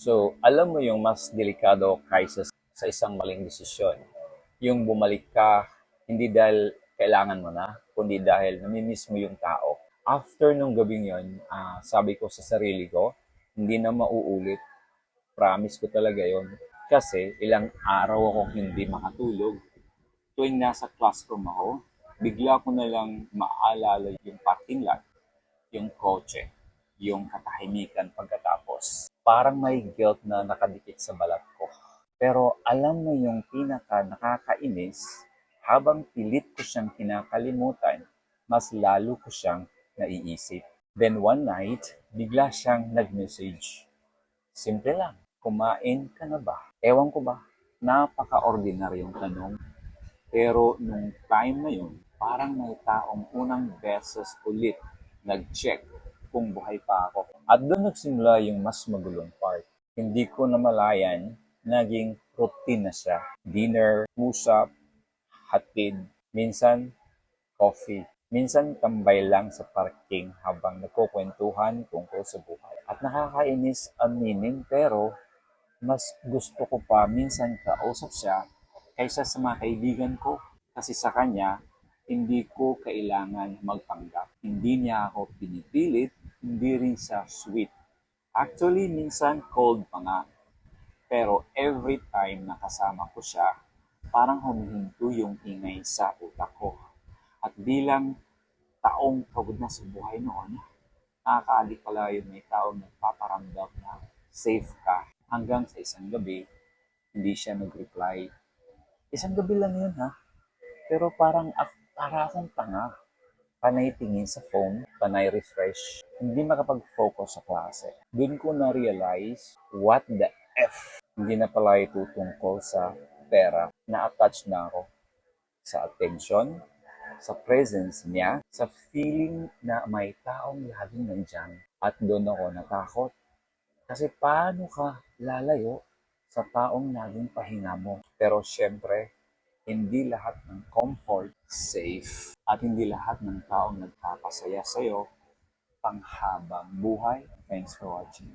So, alam mo yung mas delikado kaysa sa isang maling desisyon. Yung bumalik ka, hindi dahil kailangan mo na, kundi dahil namimiss mo yung tao. After nung gabing yon, sabi ko sa sarili ko, hindi na mauulit. Promise ko talaga yon. Kasi ilang araw akong hindi makatulog. Tuwing nasa classroom ako, bigla ko na lang maalala yung parking lot, yung kotse, yung katahimikan pagkatapos. Parang may guilt na nakadikit sa balat ko. Pero alam mo yung pinaka nakakainis, habang pilit ko siyang kinakalimutan, mas lalo ko siyang naiisip. Then one night, bigla siyang nag-message. Simple lang, kumain ka na ba? Ewan ko ba, napaka-ordinaryong tanong. Pero nung time na yun, parang may taong unang beses ulit nag-check kung buhay pa ako. At doon nagsimula yung mas magulong part. Hindi ko namalayan, naging routine na siya. Dinner, usap, hatid, minsan coffee. Minsan tambay lang sa parking habang nagkukwentuhan tungkol sa buhay. At nakakainis aminin pero mas gusto ko pa minsan kausap siya kaysa sa mga kaibigan ko. Kasi sa kanya, hindi ko kailangan magpanggap. Hindi niya ako pinipilit, hindi rin siya sweet. Actually, minsan cold pa nga. Pero every time nakasama ko siya, parang humihinto yung ingay sa utak ko. At bilang taong pagod na sa buhay noon, nakakaadik pala yung may taong nagpaparamdam na safe ka. Hanggang sa isang gabi, hindi siya nag-reply. Isang gabi lang yun ha. Pero para akong tanga. Panay tingin sa phone, panay refresh. Hindi makapag-focus sa klase. Doon ko na-realize, what the F? Hindi na pala ito tungkol sa pera. Na-attach na ako sa attention, sa presence niya, sa feeling na may taong laging nandyan. At doon ako natakot. Kasi paano ka lalayo sa taong naging pahinga mo? Pero syempre, hindi lahat ng comfort safe at hindi lahat ng taong nagpapasaya sa'yo panghabang buhay. Thanks for watching.